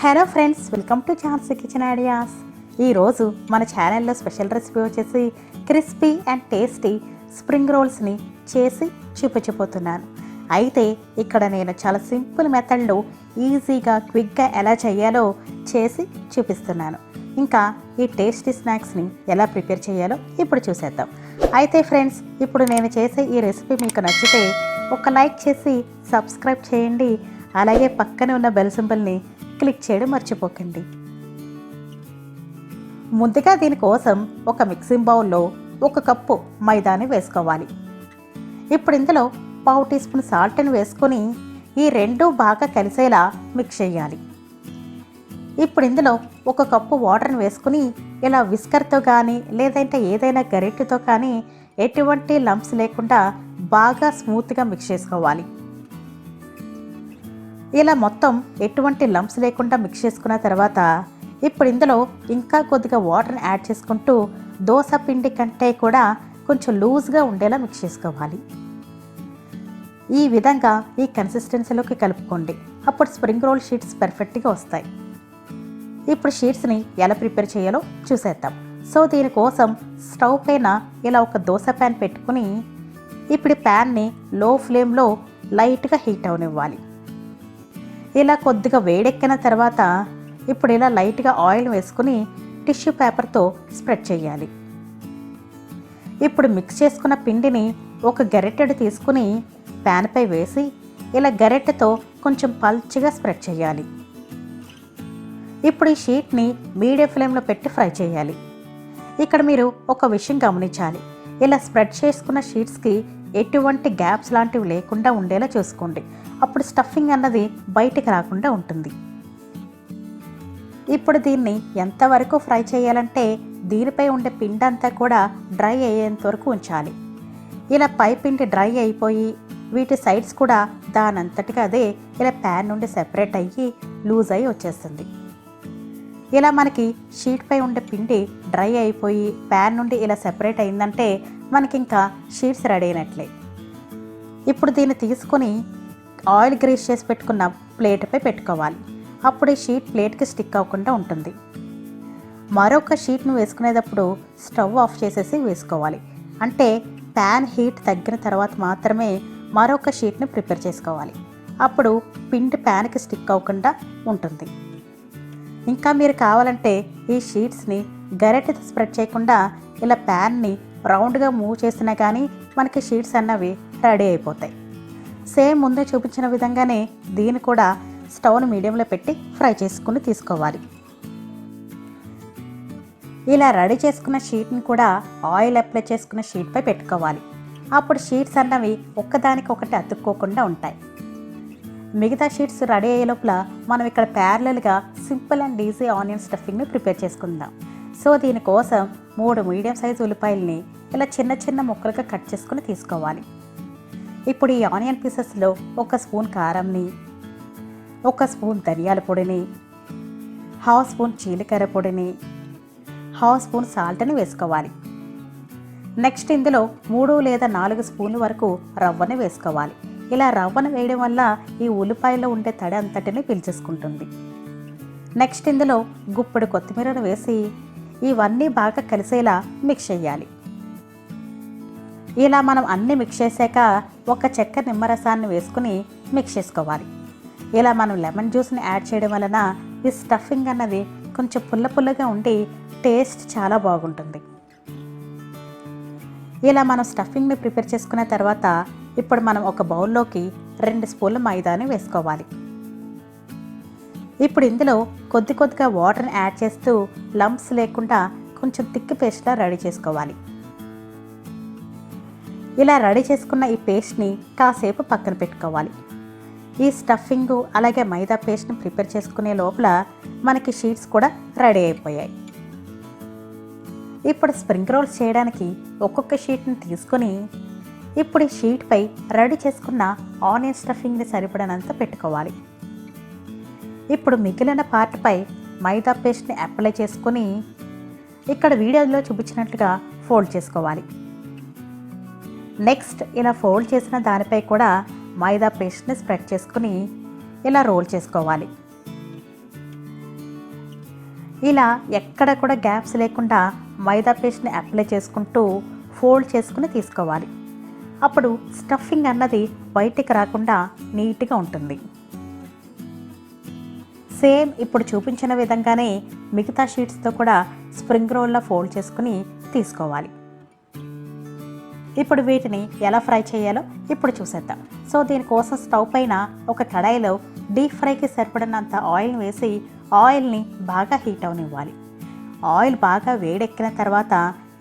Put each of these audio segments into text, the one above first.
Hello friends, welcome to ఛాన్సీ kitchen ideas. ఈరోజు మన ఛానల్లో స్పెషల్ రెసిపీ వచ్చేసి క్రిస్పీ అండ్ టేస్టీ స్ప్రింగ్ రోల్స్ని చేసి చూపించబోతున్నాను. అయితే ఇక్కడ నేను చాలా సింపుల్ మెథడ్లో ఈజీగా క్విక్గా ఎలా చేయాలో చేసి చూపిస్తున్నాను. ఇంకా ఈ టేస్టీ స్నాక్స్ని ఎలా ప్రిపేర్ చేయాలో ఇప్పుడు చూసేద్దాం. అయితే ఫ్రెండ్స్, ఇప్పుడు నేను చేసే ఈ రెసిపీ మీకు నచ్చితే ఒక లైక్ చేసి సబ్స్క్రైబ్ చేయండి. అలాగే పక్కనే ఉన్న బెల్ సింబల్ని క్లిక్ చేయడం మర్చిపోకండి. ముందుగా దీనికోసం ఒక మిక్సింగ్ బౌల్లో 1 కప్పు మైదాని వేసుకోవాలి. ఇప్పుడు ఇందులో 1/2 టీ స్పూన్ సాల్ట్ని వేసుకొని ఈ రెండు బాగా కలిసేలా మిక్స్ చేయాలి. ఇప్పుడు ఇందులో 1 కప్పు వాటర్ని వేసుకుని ఇలా విస్కర్తో కానీ లేదంటే ఏదైనా గరిటెతో కానీ ఎటువంటి లంప్స్ లేకుండా బాగా స్మూత్గా మిక్స్ చేసుకోవాలి. ఇలా మొత్తం ఎటువంటి లంప్స్ లేకుండా మిక్స్ చేసుకున్న తర్వాత ఇప్పుడు ఇందులో ఇంకా కొద్దిగా వాటర్ని యాడ్ చేసుకుంటూ దోస పిండి కంటే కూడా కొంచెం లూజ్గా ఉండేలా మిక్స్ చేసుకోవాలి. ఈ విధంగా ఈ కన్సిస్టెన్సీలోకి కలుపుకోండి. అప్పుడు స్ప్రింగ్ రోల్ షీట్స్ పర్ఫెక్ట్గా వస్తాయి. ఇప్పుడు షీట్స్ని ఎలా ప్రిపేర్ చేయాలో చూసేద్దాం. సో దీనికోసం స్టవ్ పైన ఇలా ఒక దోస ప్యాన్ పెట్టుకుని ఇప్పుడు ప్యాన్ని లో ఫ్లేమ్లో లైట్గా హీట్ అవనివ్వాలి. ఇలా కొద్దిగా వేడెక్కిన తర్వాత ఇప్పుడు ఇలా లైట్గా ఆయిల్ వేసుకుని టిష్యూ పేపర్తో స్ప్రెడ్ చేయాలి. ఇప్పుడు మిక్స్ చేసుకున్న పిండిని ఒక గరిటెడు తీసుకుని ప్యాన్పై వేసి ఇలా గరిటెతో కొంచెం పల్చగా స్ప్రెడ్ చేయాలి. ఇప్పుడు ఈ షీట్ని మీడియం ఫ్లేమ్లో పెట్టి ఫ్రై చేయాలి. ఇక్కడ మీరు ఒక విషయం గమనించాలి. ఇలా స్ప్రెడ్ చేసుకున్న షీట్స్కి ఎటువంటి గ్యాప్స్ లాంటివి లేకుండా ఉండేలా చూసుకోండి. అప్పుడు స్టఫింగ్ అన్నది బయటికి రాకుండా ఉంటుంది. ఇప్పుడు దీన్ని ఎంతవరకు ఫ్రై చేయాలంటే దీనిపై ఉండే పిండి అంతా కూడా డ్రై అయ్యేంత వరకు ఉంచాలి. ఇలా పై పిండి డ్రై అయిపోయి వీటి సైడ్స్ కూడా దానంతటిగా అదే ఇలా ప్యాన్ నుండి సెపరేట్ అయ్యి లూజ్ అయ్యి వచ్చేస్తుంది. ఇలా మనకి షీట్ పై ఉండే పిండి డ్రై అయిపోయి ప్యాన్ నుండి ఇలా సెపరేట్ అయిందంటే మనకి ఇంకా షీట్స్ రెడీ అయినట్లే. ఇప్పుడు దీన్ని తీసుకొని ఆయిల్ గ్రీస్ చేసి పెట్టుకున్న ప్లేట్పై పెట్టుకోవాలి. అప్పుడు ఈ షీట్ ప్లేట్కి స్టిక్ అవ్వకుండా ఉంటుంది. మరొక షీట్ను వేసుకునేటప్పుడు స్టవ్ ఆఫ్ చేసేసి వేసుకోవాలి. అంటే ప్యాన్ హీట్ తగ్గిన తర్వాత మాత్రమే మరొక షీట్ని ప్రిపేర్ చేసుకోవాలి. అప్పుడు పిండి ప్యాన్కి స్టిక్ అవ్వకుండా ఉంటుంది. ఇంకా మీరు కావాలంటే ఈ షీట్స్ని గరిటెతో స్ప్రెడ్ చేయకుండా ఇలా ప్యాన్ని రౌండ్గా మూవ్ చేసినా కానీ మనకి షీట్స్ అన్నవి రెడీ అయిపోతాయి. సేమ్ ముందే చూపించిన విధంగానే దీన్ని కూడా స్టవ్ను మీడియంలో పెట్టి ఫ్రై చేసుకుని తీసుకోవాలి. ఇలా రెడీ చేసుకున్న షీట్ని కూడా ఆయిల్ అప్లై చేసుకున్న షీట్పై పెట్టుకోవాలి. అప్పుడు షీట్స్ అన్నవి ఒక్కదానికొకటి అతుక్కోకుండా ఉంటాయి. మిగతా షీట్స్ రెడీ అయ్యే లోపల మనం ఇక్కడ ప్యారలల్గా సింపుల్ అండ్ ఈజీ ఆనియన్ స్టఫింగ్ని ప్రిపేర్ చేసుకుందాం. సో దీనికోసం 3 మీడియం సైజు ఉల్లిపాయల్ని ఇలా చిన్న చిన్న ముక్కలుగా కట్ చేసుకుని తీసుకోవాలి. ఇప్పుడు ఈ ఆనియన్ పీసెస్లో 1 స్పూన్ కారంని, 1 స్పూన్ ధనియాల పొడిని, 1/2 స్పూన్ జీలకర్ర పొడిని, 1/2 స్పూన్ సాల్ట్ని వేసుకోవాలి. నెక్స్ట్ ఇందులో 3 లేదా 4 స్పూన్ల వరకు రవ్వని వేసుకోవాలి. ఇలా రవ్వను వేయడం వల్ల ఈ ఉల్లిపాయలో ఉండే తడి అంతటిని పీల్చేసుకుంటుంది. నెక్స్ట్ ఇందులో గుప్పెడు కొత్తిమీరను వేసి ఇవన్నీ బాగా కలిసేలా మిక్స్ చేయాలి. ఇలా మనం అన్నీ మిక్స్ చేశాక 1 చెక్క నిమ్మరసాన్ని వేసుకుని మిక్స్ చేసుకోవాలి. ఇలా మనం లెమన్ జ్యూస్ని యాడ్ చేయడం వలన ఈ స్టఫింగ్ అన్నది కొంచెం పుల్ల పుల్లగా ఉండి టేస్ట్ చాలా బాగుంటుంది. ఇలా మనం స్టఫింగ్ని ప్రిపేర్ చేసుకున్న తర్వాత ఇప్పుడు మనం ఒక బౌల్లోకి 2 స్పూన్ల మైదాని వేసుకోవాలి. ఇప్పుడు ఇందులో కొద్దిగా వాటర్ని యాడ్ చేస్తూ లంప్స్ లేకుండా కొంచెం థిక్ పేస్ట్లా రెడీ చేసుకోవాలి. ఇలా రెడీ చేసుకున్న ఈ పేస్ట్ని కాసేపు పక్కన పెట్టుకోవాలి. ఈ స్టఫింగు అలాగే మైదా పేస్ట్ని ప్రిపేర్ చేసుకునే లోపల మనకి షీట్స్ కూడా రెడీ అయిపోయాయి. ఇప్పుడు స్ప్రింగ్ రోల్స్ చేయడానికి ఒక్కొక్క షీట్ని తీసుకొని ఇప్పుడు ఈ షీట్పై రెడీ చేసుకున్న ఆనియన్ స్టఫింగ్ని సరిపడినంత పెట్టుకోవాలి. ఇప్పుడు మిగిలిన పార్ట్పై మైదా పేస్ట్ని అప్లై చేసుకొని ఇక్కడ వీడియోలో చూపించినట్లుగా ఫోల్డ్ చేసుకోవాలి. నెక్స్ట్ ఇలా ఫోల్డ్ చేసిన దానిపై కూడా మైదా పేస్ట్ని స్ప్రెడ్ చేసుకుని ఇలా రోల్ చేసుకోవాలి. ఇలా ఎక్కడ కూడా గ్యాప్స్ లేకుండా మైదా పేస్ట్ని అప్లై చేసుకుంటూ ఫోల్డ్ చేసుకుని తీసుకోవాలి. అప్పుడు స్టఫింగ్ అన్నది బయటికి రాకుండా నీట్గా ఉంటుంది. సేమ్ ఇప్పుడు చూపించిన విధంగానే మిగతా షీట్స్తో కూడా స్ప్రింగ్ రోల్లో ఫోల్డ్ చేసుకుని తీసుకోవాలి. ఇప్పుడు వీటిని ఎలా ఫ్రై చేయాలో ఇప్పుడు చూసేద్దాం. సో దీనికోసం స్టవ్ పైన ఒక కడాయిలో డీప్ ఫ్రైకి సరిపడినంత ఆయిల్ వేసి ఆయిల్ని బాగా హీట్ అవనివ్వాలి. ఆయిల్ బాగా వేడెక్కిన తర్వాత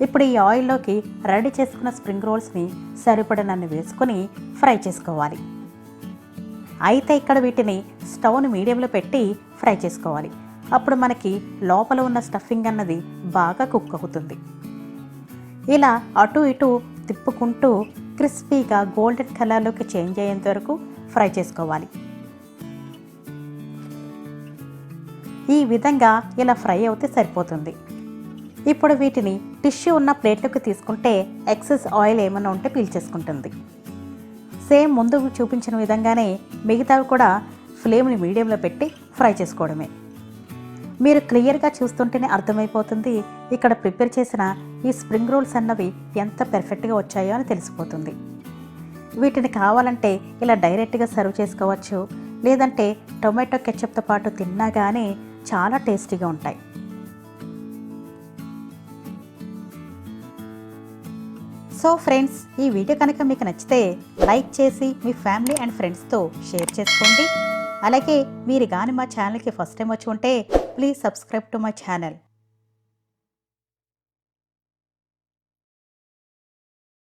ఇప్పుడు ఈ ఆయిల్లోకి రెడీ చేసుకున్న స్ప్రింగ్ రోల్స్ని సరిపడినన్ని వేసుకొని ఫ్రై చేసుకోవాలి. అయితే ఇక్కడ వీటిని స్టవ్ని మీడియంలో పెట్టి ఫ్రై చేసుకోవాలి. అప్పుడు మనకి లోపల ఉన్న స్టఫింగ్ అన్నది బాగా కుక్ అవుతుంది. ఇలా అటు ఇటు తిప్పుకుంటూ క్రిస్పీగా గోల్డెన్ కలర్లోకి చేంజ్ అయ్యేంత వరకు ఫ్రై చేసుకోవాలి. ఈ విధంగా ఇలా ఫ్రై అవుతే సరిపోతుంది. ఇప్పుడు వీటిని టిష్యూ ఉన్న ప్లేట్లోకి తీసుకుంటే ఎక్సెస్ ఆయిల్ ఏమైనా ఉంటే పీల్చేసుకుంటుంది. సేమ్ ముందు చూపించిన విధంగానే మిగతావి కూడా ఫ్లేమ్ని మీడియంలో పెట్టి ఫ్రై చేసుకోవడమే. మీరు క్లియర్గా చూస్తుంటేనే అర్థమైపోతుంది ఇక్కడ ప్రిపేర్ చేసిన ఈ స్ప్రింగ్ రోల్స్ అన్నవి ఎంత పెర్ఫెక్ట్గా వచ్చాయో అని తెలిసిపోతుంది. వీటిని కావాలంటే ఇలా డైరెక్ట్గా సర్వ్ చేసుకోవచ్చు, లేదంటే టొమాటో కెచప్తో పాటు తిన్నా కానీ చాలా టేస్టీగా ఉంటాయి. సో ఫ్రెండ్స్, ఈ వీడియో కనుక మీకు నచ్చితే లైక్ చేసి మీ ఫ్యామిలీ అండ్ ఫ్రెండ్స్తో షేర్ చేసుకోండి. అలాగే మీరు కానీ మా ఛానల్కి ఫస్ట్ టైం వచ్చి ఉంటే please subscribe to my channel.